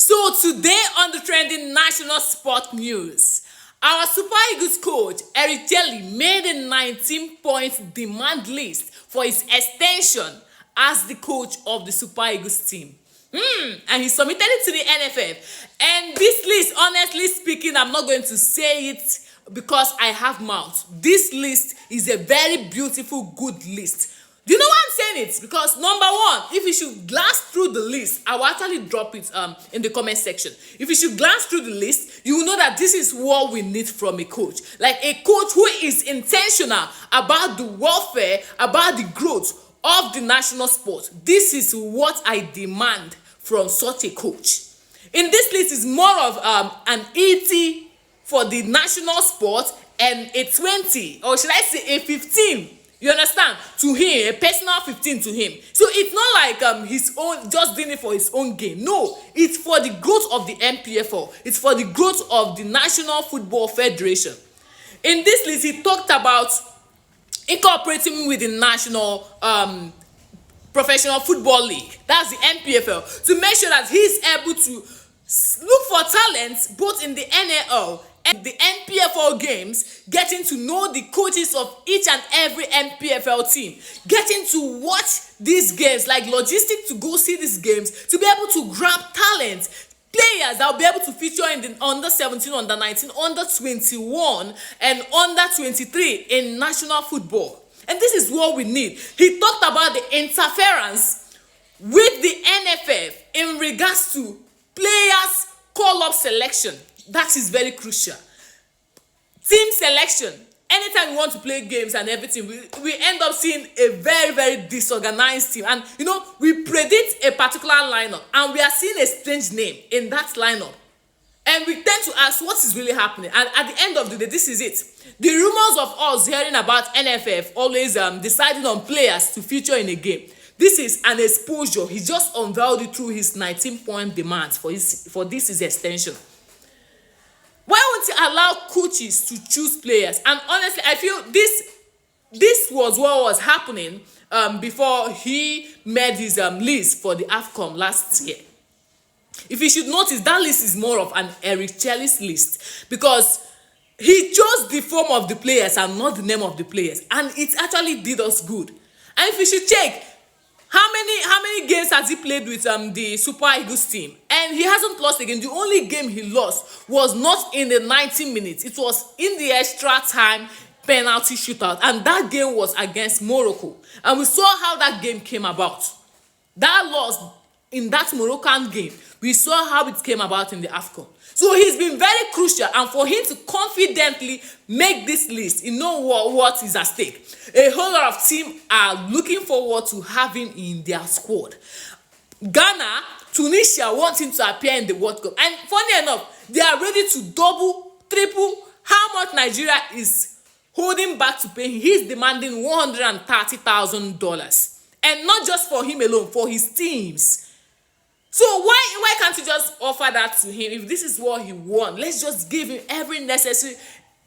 So today on the trending national sport news, our Super Eagles coach Chelle made a 19-point demand list for his extension as the coach of the Super Eagles team. And he submitted it to the NFF. And this list, honestly speaking, I'm not going to say it because I have mouth. This list is a very beautiful, good list. Do you know why I'm saying it? Because number one, if you should glance through the list, I will actually drop it in the comment section. If you should glance through the list, you will know that this is what we need from a coach. Like a coach who is intentional about the welfare, about the growth of the national sport. This is what I demand from such a coach. In this list is more of an 80 for the national sport and a 20, or should I say a 15. You understand? To him, a personal 15 to him. So it's not like his own, just doing it for his own gain. No, it's for the growth of the NPFL. It's for the growth of the National Football Federation. In this list, he talked about incorporating with the National Professional Football League. That's the NPFL. To make sure that he's able to look for talents both in the NAL and the NPFL games, getting to know the coaches of each and every NPFL team, getting to watch these games, like logistics to go see these games, to be able to grab talent, players that will be able to feature in the under 17, under 19, under 21, and under 23 in national football. And this is what we need. He talked about the interference with the NFF in regards to players call-up selection. That is very crucial. Team selection. Anytime we want to play games and everything, we end up seeing a very, very disorganized team. And, you know, we predict a particular lineup and we are seeing a strange name in that lineup. And we tend to ask what is really happening. And at the end of the day, this is it. The rumors of us hearing about NFF always deciding on players to feature in a game. This is an exposure. He just unveiled it through his 19-point demands for this his extension. Why won't he allow coaches to choose players? And honestly, I feel this was what was happening before he made his list for the AFCON last year. If you should notice, that list is more of an Chelle's list because he chose the form of the players and not the name of the players, and it actually did us good. And if you should check, how many games has he played with the Super Eagles team? And he hasn't lost again. The only game he lost was not in the 90 minutes. It was in the extra time penalty shootout. And that game was against Morocco. And we saw how that game came about. That loss in that Moroccan game, we saw how it came about in the AFCON. So he's been very crucial, and for him to confidently make this list, you know what is at stake. A whole lot of teams are looking forward to having him in their squad. Ghana, Tunisia want him to appear in the World Cup. And funny enough, they are ready to double, triple how much Nigeria is holding back to pay him. He's demanding $130,000. And not just for him alone, for his teams. So why can't you just offer that to him if this is what he wants? Let's just give him every necessary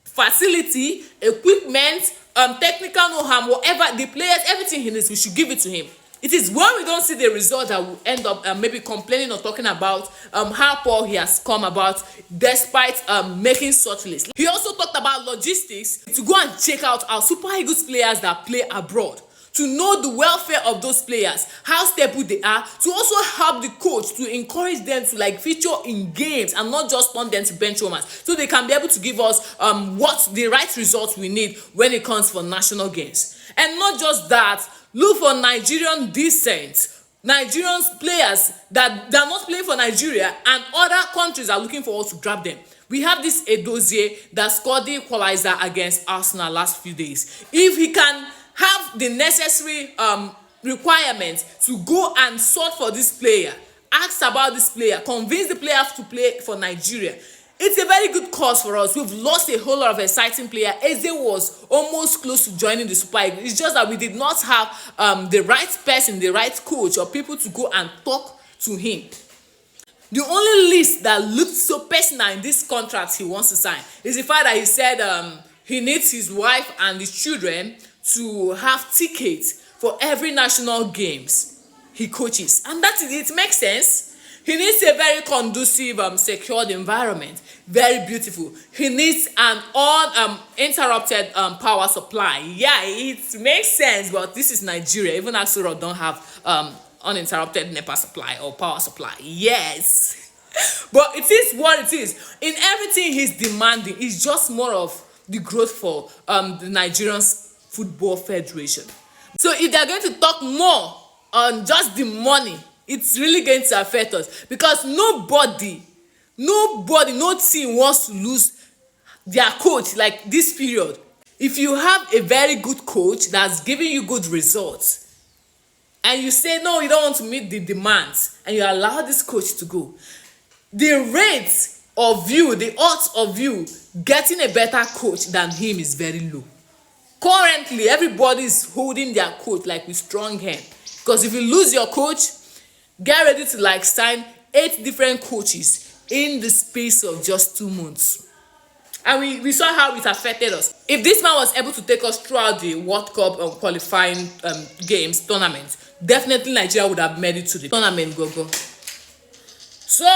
facility, equipment, technical know-how, whatever, the players, everything he needs, we should give it to him. It is when we don't see the result that we end up maybe complaining or talking about how poor he has come about despite making such lists. He also talked about logistics to go and check out our Super Eagles players that play abroad, to know the welfare of those players, how stable they are, to also help the coach to encourage them to feature in games and not just turn them to bench warmers, so they can be able to give us what the right results we need when it comes for national games. And not just that, look for Nigerian descent, Nigerian players that are not playing for Nigeria and other countries are looking for us to grab them. We have this Edozie that scored the equalizer against Arsenal last few days. If he can have the necessary requirements to go and sort for this player, ask about this player, convince the player to play for Nigeria. It's a very good cause for us. We've lost a whole lot of exciting players. Eze was almost close to joining the Super Eagles. It's just that we did not have the right person, the right coach, or people to go and talk to him. The only list that looked so personal in this contract he wants to sign is the fact that he said he needs his wife and his children to have tickets for every national games he coaches. And that is, it makes sense. He needs a very conducive, secured environment, very beautiful. He needs an uninterrupted power supply. Yeah, it makes sense, but this is Nigeria. Even Aksuro don't have uninterrupted NEPA supply or power supply. Yes. But it is what it is. In everything he's demanding, it's just more of the growth for the Nigerian Football Federation. So if they're going to talk more on just the money, it's really going to affect us, because nobody, no team wants to lose their coach like this period. If you have a very good coach that's giving you good results, and you say no, you don't want to meet the demands, and you allow this coach to go, the rate of you, the odds of you getting a better coach than him is very low. Currently, everybody is holding their coach like with strong hand, because if you lose your coach, get ready to like sign 8 different coaches in the space of just 2 months. And we saw how it affected us. If this man was able to take us throughout the World Cup qualifying games tournament, definitely Nigeria would have made it to the tournament. Go. So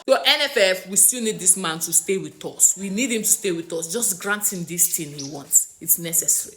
NFF, we still need this man to stay with us. We need him to stay with us. Just grant him this thing he wants. It's necessary.